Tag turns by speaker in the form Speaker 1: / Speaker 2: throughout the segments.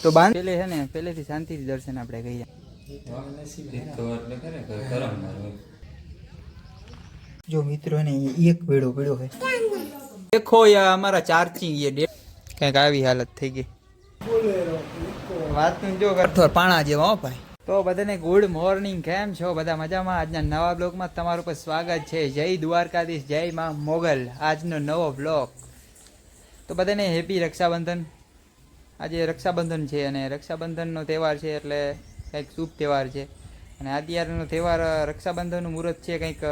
Speaker 1: તો બાંધ પેલે છે ને પહેલેથી શાંતિથી દર્શન આપણે કહીએ. જો મિત્રો ને એક વેડો પડ્યો છે. દેખો યાર અમારા ચાર્જિંગ એ કંઈક આવી હાલત થઈ ગઈ. વાત જો કરતો પાણા જેવા હો ભાઈ. તો બધાને ગુડ મોર્નિંગ, કેમ છો બધા મજામાં? આજના નવા બ્લોગમાં તમારું પર સ્વાગત છે. જય દ્વારકાધીશ, જય માં મોગલ. આજનો નવો બ્લોગ. તો બધાને હેપી રક્ષાબંધન. આજે રક્ષાબંધન છે અને રક્ષાબંધનનો તહેવાર છે એટલે કંઈક શુભ તહેવાર છે. અને અત્યારનો તહેવાર રક્ષાબંધનનું મુહૂર્ત છે કંઈક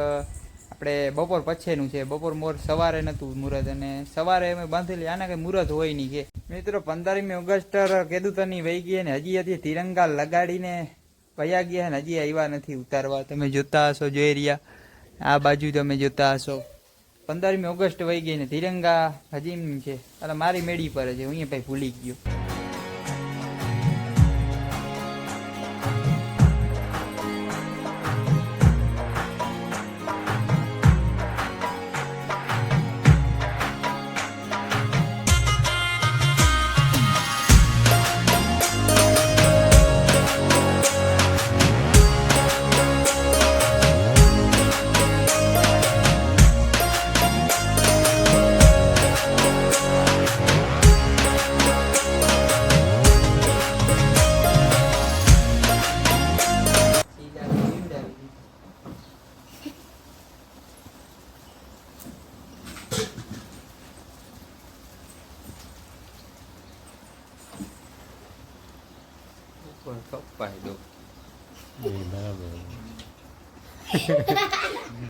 Speaker 1: આપણે બપોર પછીનું છે. બપોર મોર સવારે નહોતું મુહૂર્ત અને સવારે અમે બાંધેલી આના કંઈ મુહૂર્ત હોય નહીં કે મિત્રો. 15મી ઓગસ્ટ કેદુતરની વહી ગઈ અને હજી તિરંગા લગાડીને વયા ગયા ને હજી આવ્યા નથી ઉતારવા. તમે જોતા હશો, જોઈ રહ્યા આ બાજુ તમે જોતા હશો. 15મી ઓગસ્ટ વહી ગઈ ને તિરંગા હજી છે. એટલે મારી મેળી પર છે, હું ભાઈ ભૂલી ગયો.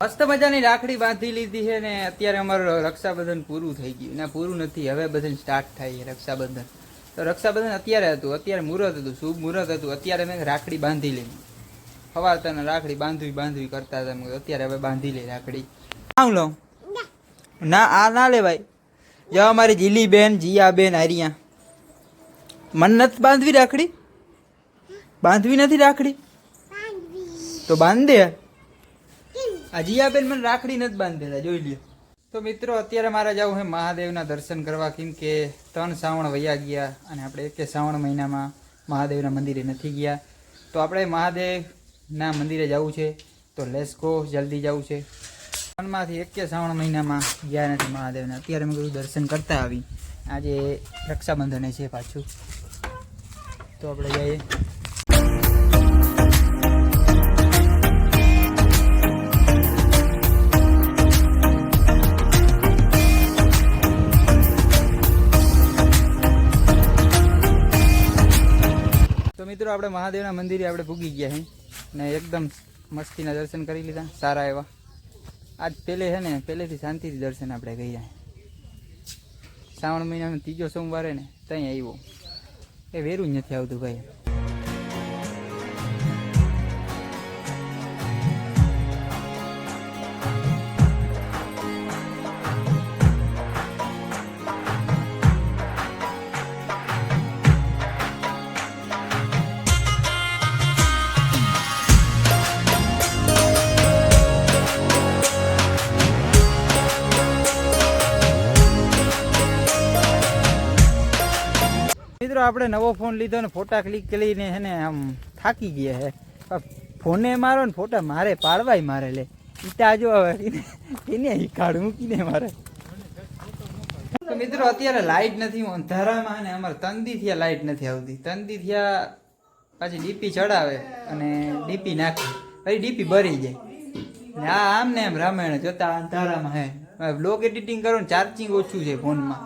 Speaker 1: મસ્ત મજાની રાખડી બાંધી લીધી છે ને અત્યારે અમારું રક્ષાબંધન પૂરું થઈ ગયું. ના, પૂરું નથી, હવે બધું સ્ટાર્ટ થાય રક્ષાબંધન. તો રક્ષાબંધન અત્યારે હતું, અત્યારે મુહૂર્ત હતું, શુભ મુહૂર્ત હતું. અત્યારે મેં રાખડી બાંધી લીધી. હવારતાને રાખડી બાંધવી કરતા હતા. અત્યારે હવે બાંધી લે રાખડી. આવું લો ના, આ ના લેવાય. જો અમારી જીલી બેન, જીયા બેન આર્યા, મન નથી બાંધવી રાખડી. બાંધવી નથી રાખડી તો બાંધ દે. આ જીયાબેન મને રાખડી નથી બાંધેલા, જોઈ લ્યો. તો મિત્રો અત્યારે મારે જવું છે મહાદેવના દર્શન કરવા, કેમ કે 3 શ્રાવણ વયા ગયા અને આપણે 1 શ્રાવણ મહિનામાં મહાદેવના મંદિરે નથી ગયા. તો આપણે મહાદેવના મંદિરે જવું છે, તો લેટ્સ ગો, જલ્દી જવું છે. માંથી 1 શ્રાવણ મહિનામાં ગયા નથી મહાદેવના. અત્યારે મેં કીધું દર્શન કરતા આવી. આજે રક્ષાબંધને છે પાછું, તો આપણે જઈએ. તો મિત્રો આપણે મહાદેવના મંદિરે આપણે પૂગી ગયા છે ને એકદમ મસ્તીના દર્શન કરી લીધા, સારા એવા. આજ પહેલેથી શાંતિથી દર્શન આપણે કર્યા. શ્રાવણ મહિનાનો 3જો સોમવારે ને ત્યાં આવ્યો, એ વેરું જ નથી આવતું ભાઈ. મિત્રો આપણે નવો ફોન લીધો ને ફોટા ક્લિક કરીને હે ને આમ થાકી ગયા હે. ફોને મારો ને ફોટા મારે પાડવાય મારે લે ઈટા જો એને હિકાડ મૂકીને મારે. તો મિત્રો અત્યારે લાઇટ નથી, અંધારામાં ને અમારે 3 દી થયા લાઇટ નથી આવતી. 3 દી થયા પાછી ડીપી ચડાવે અને ડીપી નાખે, પછી ડીપી ભરી જાય. આ આમ ને એમ રામાયણ જોતા અંધારામાં હે. બ્લોગ એડિટિંગ કરો ને ચાર્જિંગ ઓછું છે ફોનમાં,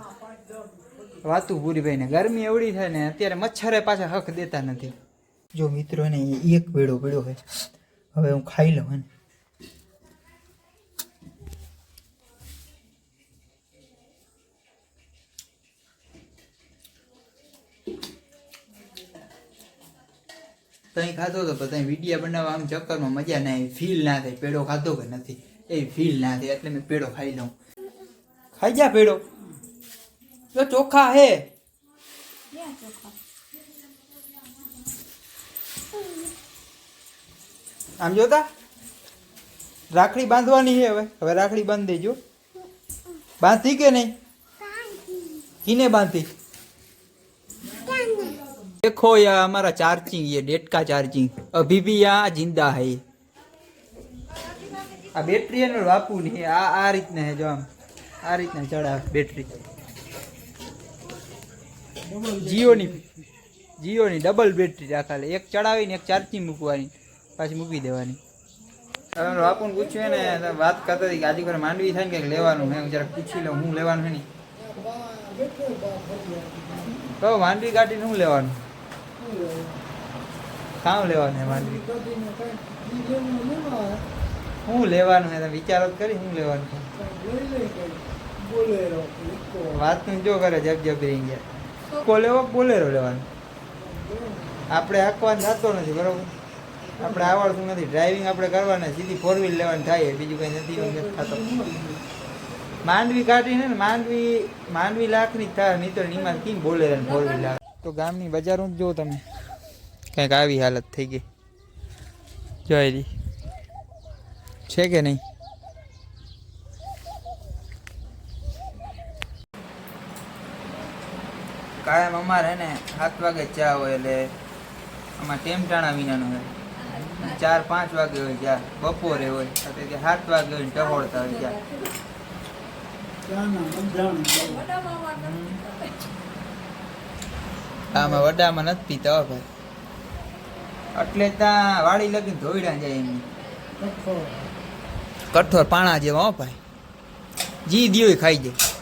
Speaker 1: વાતું પૂરી ભાઈ ને. ગરમી એવડી થાય ને અત્યારે મચ્છરે પાછા હક દેતા નથી. જો મિત્રો ને એક વેડો પડ્યો છે, હવે હું ખાઈ લઉં હે. ત્યાં ખાધો તો ત્યાં વિડીયા બનાવવા આમ ચક્કરમાં મજા ના આવી, ફીલ ના થાય. પેડો ખાધો કે નથી એ ફીલ ના થાય, એટલે મેં પેડો ખાઈ લઉં. ખાઈ જા પેડો. તો ચોખા હે આમ જોતા. રાખડી બાંધવાની છે હવે રાખડી બાંધી દેજો. બાંધી કે નહીં? કિને બાંધી? देखो यार हमारा चार्जिंग ये डेट का चार्जिंग अभी भी यहाँ जिंदा है आ बैटरी है ना बापू नहीं आ રીતના है जो हम आ રીતના चढ़ा बैटरी જીઓની ડબલ બેટરી રાખેલી એક ચડાવીને એક ચાર્જિંગ મૂકવાની પાછી મૂકી દેવાની હવે બાપુને પૂછ્યું ને વાત કરતા હતી કે આજે ઘરે માંડવી થાય ને કંઈક લેવાનું હે હું જરાક પૂછી લઉં હું લેવાનું હે નહીં તો માંડવી કાઢીને શું લેવાનું કામ લેવાનું હે માંડવી શું લેવાનું હે તમે વિચારો જ કરી શું લેવાનું છે વાતનું જો કરે જબ રહી ગયા કોલેવો બોલેરો લેવાનું આપણે હાંકવાનું થતો નથી બરોબર આપણે આવડતું નથી ડ્રાઇવિંગ આપણે કરવાના સીધી 4 વ્હીલ લેવાની થાય બીજું કંઈ નથી થતો માંડવી કાઢીને ને માંડવી લાખની થાય નહીં તો નીમાં કેમ બોલેરો 4 વ્હીલ આવે તો ગામની બજારો જ જો તમે કંઈક આવી હાલત થઈ ગઈ જોઈ રી છે કે નહીં કાયમ અમારે હે ને 7 વાગે ચા હોય એટલે આમાં ટેમટાણા વિનાનો હોય 4-5 વાગે હોય ચા બપોરે હોય એટલે કે 7 વાગે હોય ટહોળતા હોય ચા આમાં વડામાં નથી પીતા હો ભાઈ એટલે ત્યાં વાડી લગીને ધોઈડા જાય એમની કઠોર પાણા જેવા હો ભાઈ જી દિયો ખાઈ જાય